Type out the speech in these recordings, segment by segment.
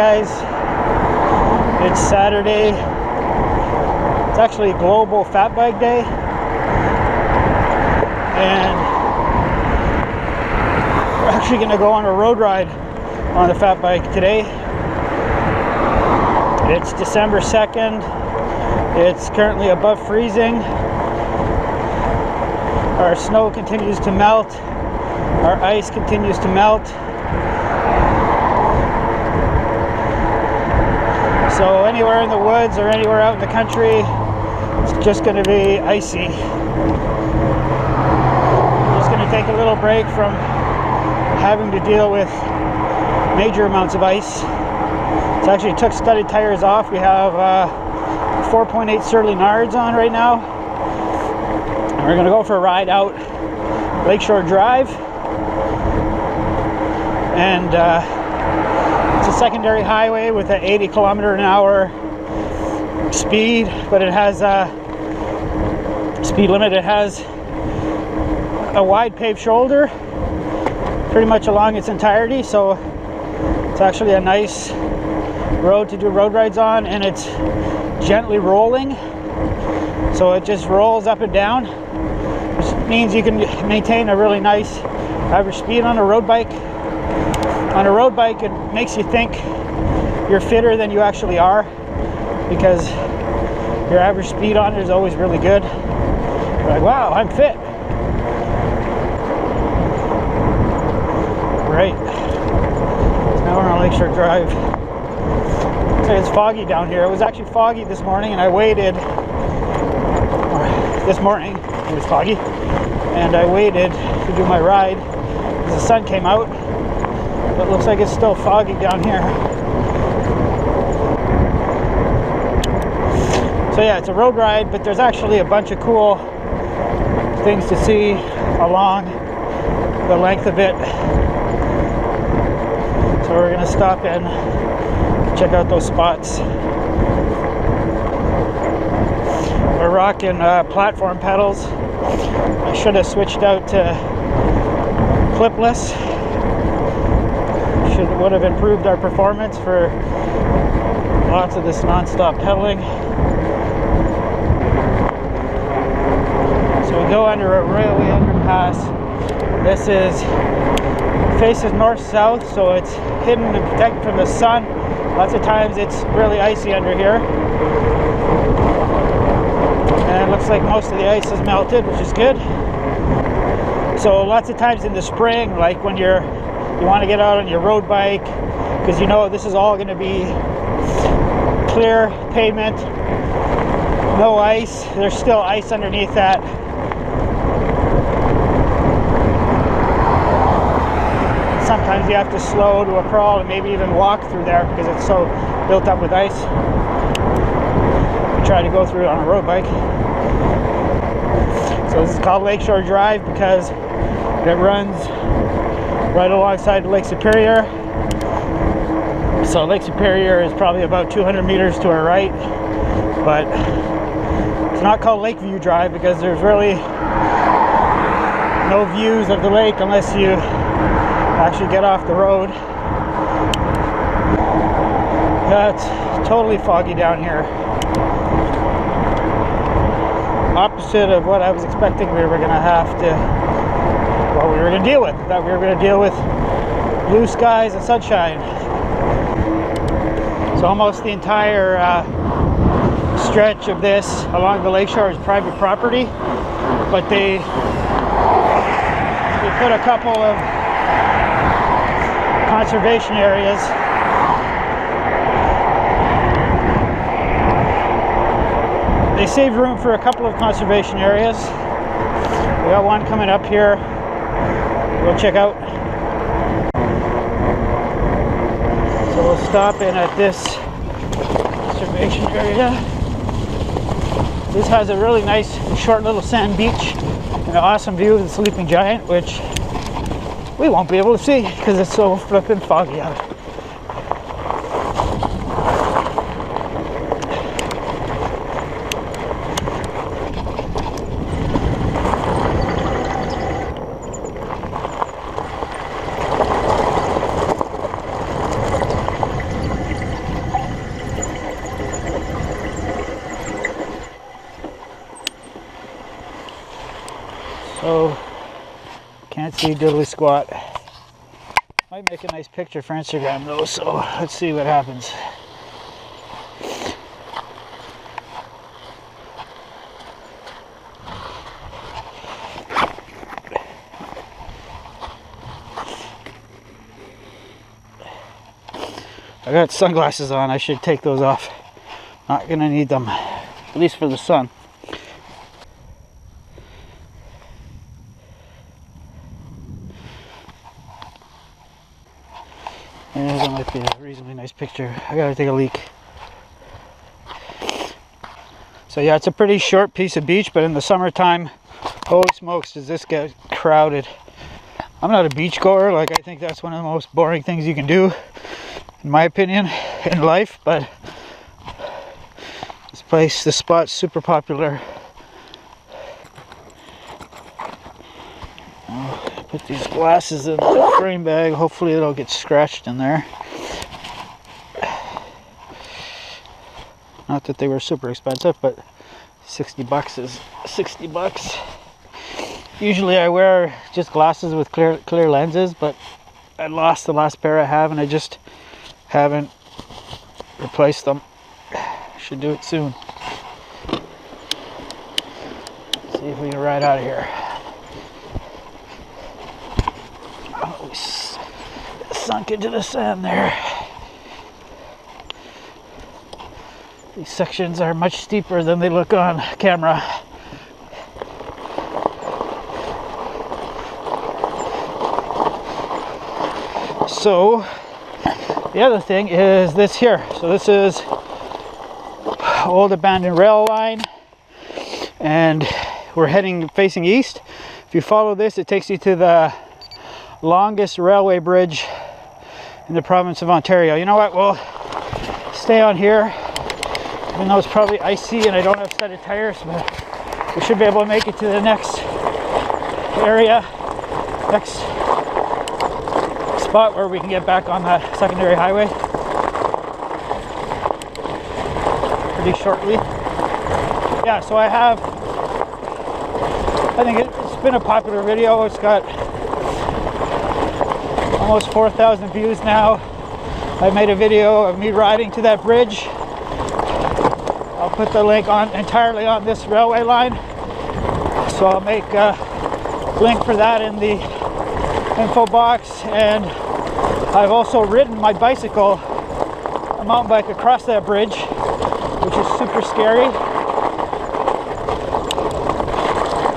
guys, it's Saturday. It's actually Global Fat Bike Day, and we're actually going to go on a road ride on the fat bike today. It's December 2nd. It's currently above freezing. Our snow continues to melt. Our ice continues to melt. So anywhere in the woods or anywhere out in the country, it's just going to be icy. I'm just going to take a little break from having to deal with major amounts of ice. So actually took studded tires off. We have 4.8 Surly Nards on right now. And we're going to go for a ride out Lakeshore Drive. And it's a secondary highway with an 80 km/h speed, but it has a speed limit. It has a wide paved shoulder pretty much along its entirety, so it's actually a nice road to do road rides on, and it's gently rolling, so it just rolls up and down, which means you can maintain a really nice average speed on a road bike. On a road bike, it makes you think you're fitter than you actually are, because your average speed on it is always really good. You're like, wow, I'm fit. Right. So now we're on Lakeshore Drive. So it's foggy down here. It was actually foggy this morning, and I waited. This morning it was foggy, and I waited to do my ride as the sun came out. But it looks like it's still foggy down here. So yeah, it's a road ride, but there's actually a bunch of cool things to see along the length of it. So we're gonna stop and check out those spots. We're rocking platform pedals. I should have switched out to clipless. Would have improved our performance for lots of this non-stop pedaling. So we go under a railway underpass. This faces north-south, so it's hidden and protected from the sun. Lots of times it's really icy under here, and it looks like most of the ice is melted, which is good. So lots of times in the spring, like when you want to get out on your road bike, because you know this is all going to be clear pavement, no ice. There's still ice underneath that. Sometimes you have to slow to a crawl and maybe even walk through there because it's so built up with ice. We try to go through it on a road bike. So this is called Lakeshore Drive because it runs right alongside Lake Superior. So Lake Superior is probably about 200 meters to our right, but it's not called Lakeview Drive because there's really no views of the lake unless you actually get off the road. Yeah, it's totally foggy down here. Opposite of what I was expecting we were gonna have to, what we were going to deal with. I thought we were going to deal with blue skies and sunshine. So almost the entire stretch of this along the lakeshore is private property, but they put a couple of conservation areas. They save room for a couple of conservation areas. We got one coming up here. We'll check out. So we'll stop in at this conservation area. This has a really nice short little sand beach and an awesome view of the Sleeping Giant, which we won't be able to see because it's so flippin' foggy out. diddly diddly squat. Might make a nice picture for Instagram though, so let's see what happens. I got sunglasses on, I should take those off. Not gonna need them, at least for the sun. Yeah, that might be a reasonably nice picture. I gotta take a leak. So yeah, it's a pretty short piece of beach, but in the summertime, holy smokes, does this get crowded. I'm not a beach goer, like I think that's one of the most boring things you can do, in my opinion, in life, but this spot's super popular. I'll put these glasses in the frame bag, hopefully they don't get scratched in there. Not that they were super expensive, but 60 bucks is 60 bucks. Usually I wear just glasses with clear lenses, but I lost the last pair I have and I just haven't replaced them. Should do it soon. See if we can ride out of here. Oh, we sunk into the sand there. These sections are much steeper than they look on camera. So the other thing is this here. So this is old abandoned rail line, and we're heading facing east. If you follow this, it takes you to the longest railway bridge in the province of Ontario. You know what, we'll stay on here, even though it's probably icy and I don't have a set of tires, but we should be able to make it to the next area, next spot where we can get back on that secondary highway pretty shortly. Yeah, so I think it's been a popular video. It's got almost 4,000 views now. I made a video of me riding to that bridge. I'll put the link on entirely on this railway line, so I'll make a link for that in the info box. And I've also ridden my bicycle, a mountain bike, across that bridge, which is super scary.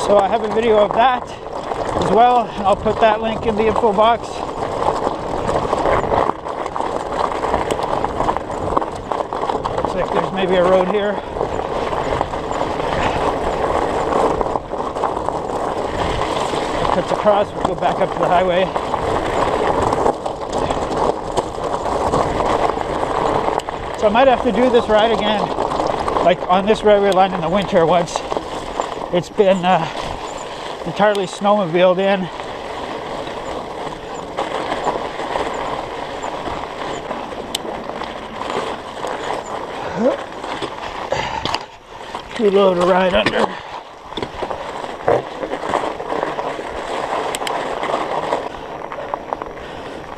So I have a video of that as well. I'll put that link in the info box. Looks like there's maybe a road here. It cuts across, we'll go back up to the highway. So I might have to do this ride again, like on this railway line in the winter once it's been entirely snowmobiled in. Too low to ride under.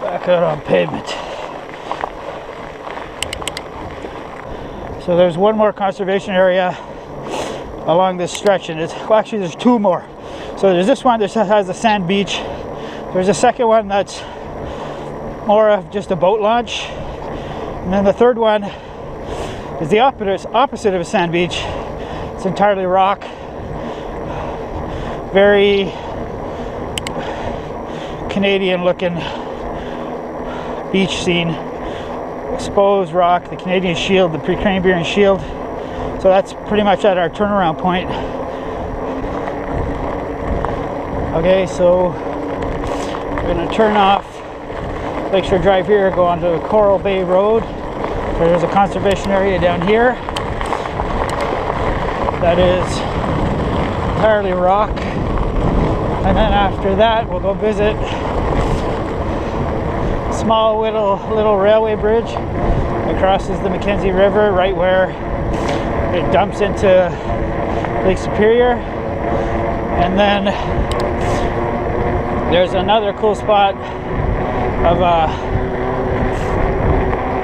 Back out on pavement. So there's one more conservation area along this stretch, and well, actually there's two more. So there's this one that has a sand beach. There's a second one that's more of just a boat launch, and then the third one is the opposite of a sand beach. It's entirely rock, very Canadian looking beach scene. Exposed rock, the Canadian Shield, the Precambrian Shield. So that's pretty much at our turnaround point. Okay, so we're going to turn off Lakeshore Drive here, go onto Coral Bay Road. So there's a conservation area down here that is entirely rock. And then after that, we'll go visit small little railway bridge that crosses the Mackenzie River right where it dumps into Lake Superior. And then There's another cool spot of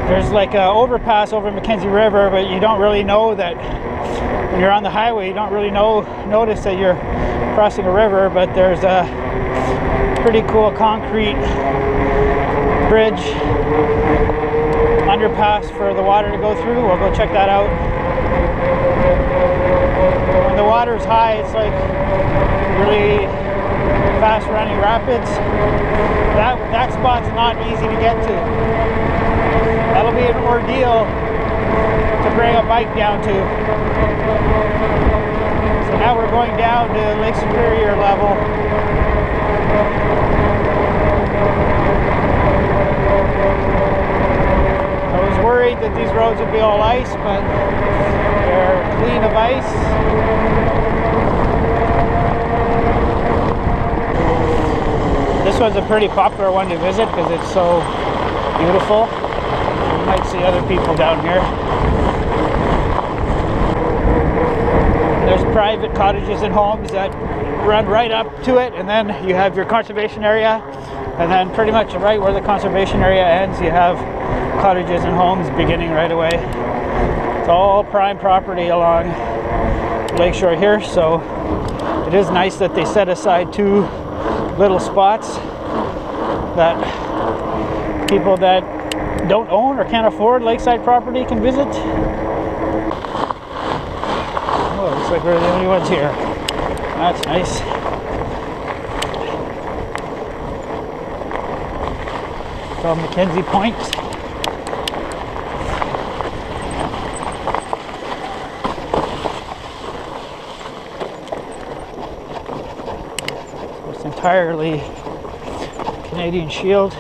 there's like an overpass over Mackenzie River, but you don't really know that when you're on the highway. You don't really notice that you're crossing a river, but there's a pretty cool concrete bridge underpass for the water to go through. We'll go check that out. When the water's high, it's like really fast running rapids. That spot's not easy to get to. That'll be an ordeal to bring a bike down to. So now we're going down to Lake Superior level. I was worried that these roads would be all ice, but they're clean of ice. This one's a pretty popular one to visit because it's so beautiful. You might see other people down here. There's private cottages and homes that run right up to it, and then you have your conservation area, and then pretty much right where the conservation area ends, you have cottages and homes beginning right away. It's all prime property along Lakeshore here, so it is nice that they set aside 2 little spots that people that don't own or can't afford lakeside property can visit. Oh, looks like we're the only ones here. That's nice. It's called Mackenzie Point. It's entirely Canadian Shield,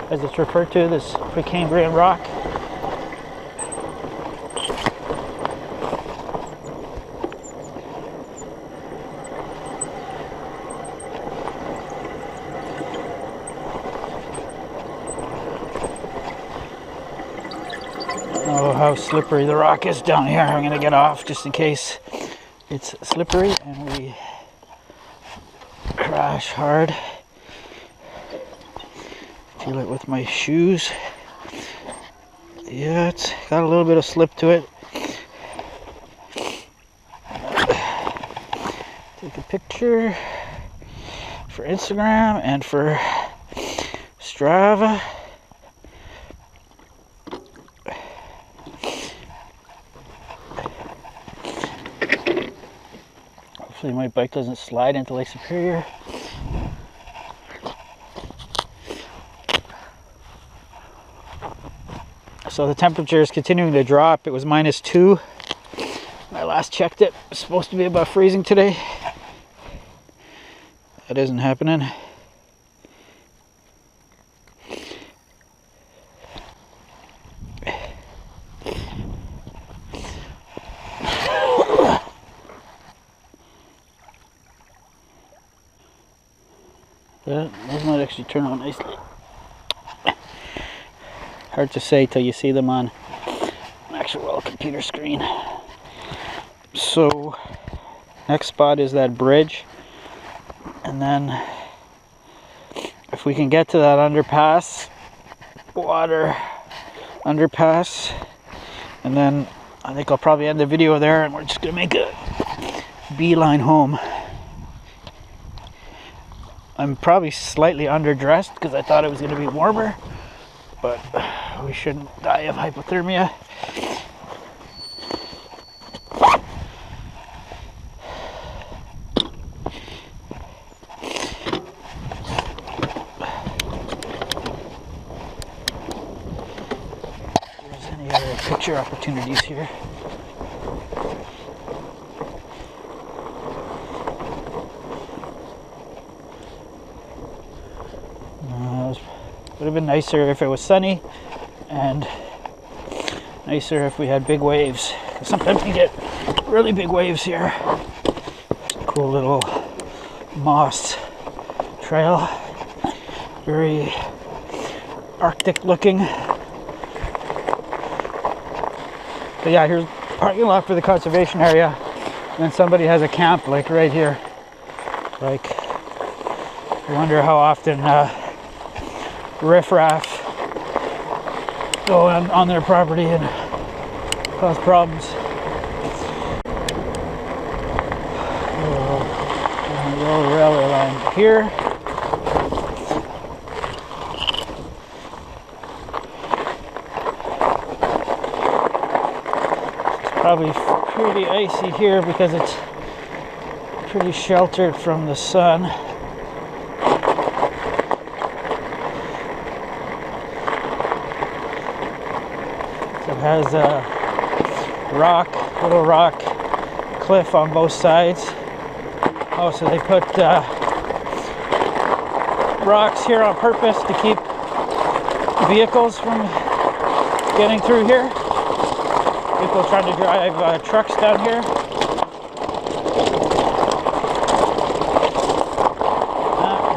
as it's referred to, this Precambrian rock. Oh, how slippery the rock is down here. I'm going to get off just in case it's slippery and we crash hard. Feel it with my shoes. Yeah, it's got a little bit of slip to it. Take a picture for Instagram and for Strava. Hopefully my bike doesn't slide into Lake Superior. So the temperature is continuing to drop. It was -2 when I last checked it. It's supposed to be about freezing today. That isn't happening. That does not actually turn on nicely. Hard to say till you see them on an actual computer screen. So next spot is that bridge, and then if we can get to that underpass, water underpass, and then I think I'll probably end the video there, and we're just gonna make a beeline home. I'm probably slightly underdressed because I thought it was going to be warmer, but we shouldn't die of hypothermia. If there's any other picture opportunities here. Would have been nicer if it was sunny, and nicer if we had big waves. Sometimes you get really big waves here. Cool little moss trail, very Arctic looking. But yeah, here's the parking lot for the conservation area, and then somebody has a camp like right here, like I wonder how often riffraff go on their property and cause problems. Railway line here. It's probably pretty icy here because it's pretty sheltered from the sun. So it has a little rock cliff on both sides. Oh, so they put rocks here on purpose to keep vehicles from getting through here. People trying to drive trucks down here.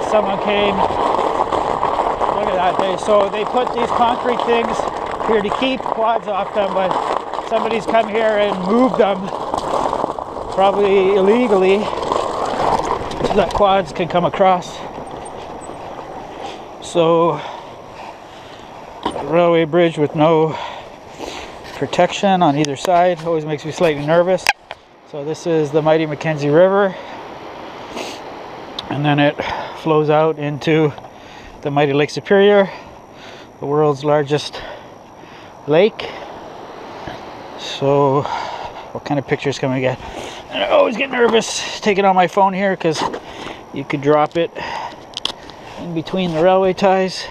Someone came, look at that, so they put these concrete things here to keep quads off them, but somebody's come here and moved them, probably illegally, so that quads can come across. So, a railway bridge with no protection on either side always makes me slightly nervous. So this is the mighty Mackenzie River, and then it flows out into the mighty Lake Superior, the world's largest lake. So what kind of pictures can we get? And I always get nervous taking on my phone here because you could drop it in between the railway ties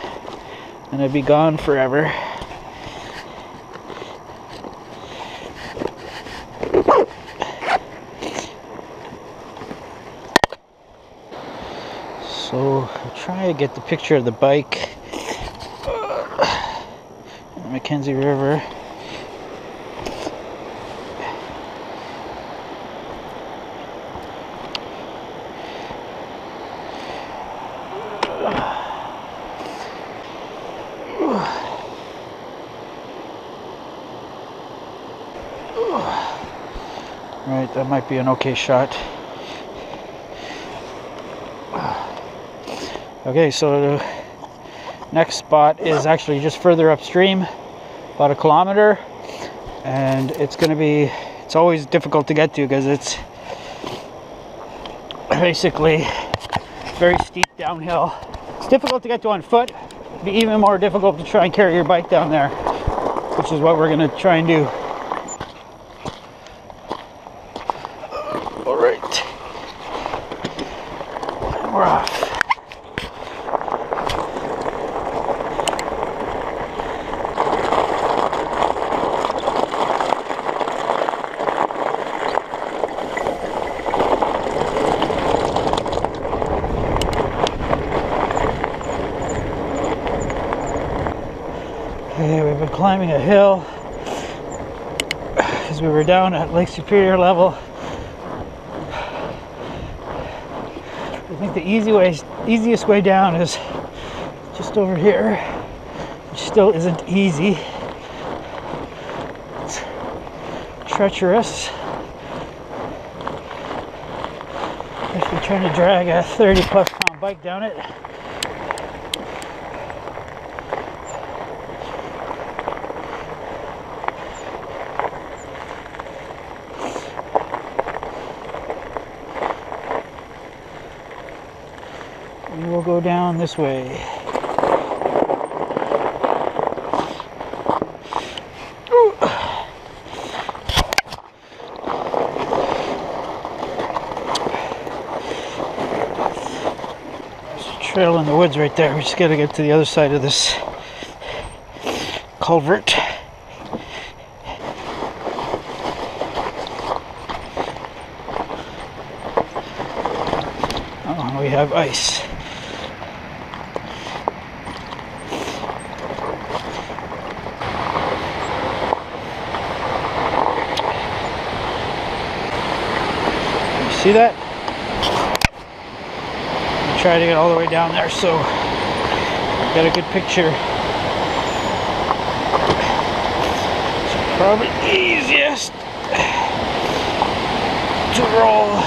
and it'd be gone forever. So I'll try to get the picture of the bike in the Mackenzie River. Right, that might be an okay shot. Okay, so the next spot is actually just further upstream, about 1 kilometer, and it's always difficult to get to because it's basically very steep downhill. It's difficult to get to on foot. It'd be even more difficult to try and carry your bike down there, which is what we're going to try and do. All right, and we're off. Okay, we've been climbing a hill because we were down at Lake Superior level. I think the easiest way down is just over here, which still isn't easy. It's treacherous. If you're trying to drag a 30+ pound bike down it. We will go down this way. Ooh. There's a trail in the woods right there. We just got to get to the other side of this culvert. Oh, we have ice. See that? I'm trying to get all the way down there so get a good picture. It's probably easiest to roll.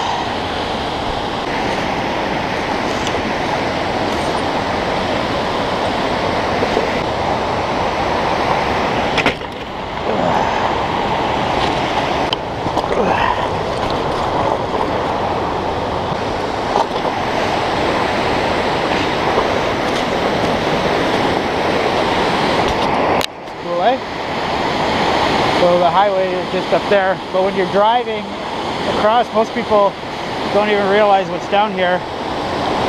So the highway is just up there, but when you're driving across, most people don't even realize what's down here.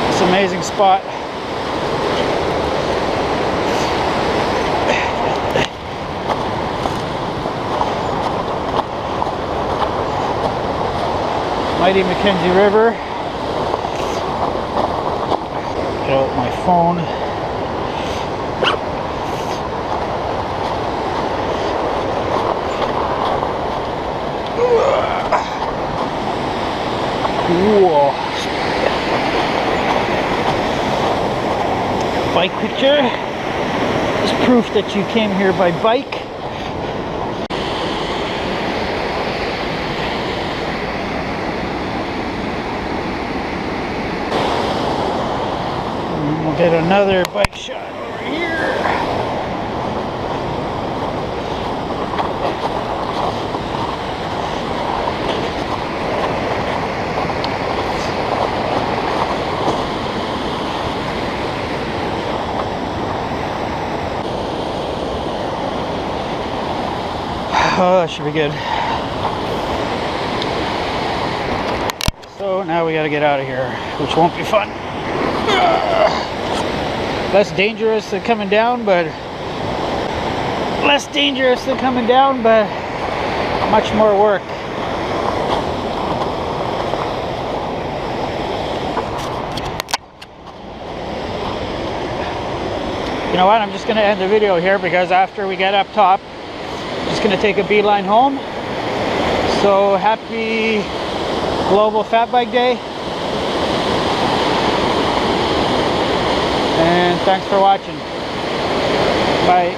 It's an amazing spot. Mighty Mackenzie River. Get out my phone. Whoa. Bike picture is proof that you came here by bike. And we'll get another bike shot over here. Oh, that should be good. So now we gotta get out of here, which won't be fun. Less dangerous than coming down, but much more work. You know what? I'm just gonna end the video here because after we get up top, just gonna take a beeline home. So happy Global Fat Bike Day, and thanks for watching. Bye.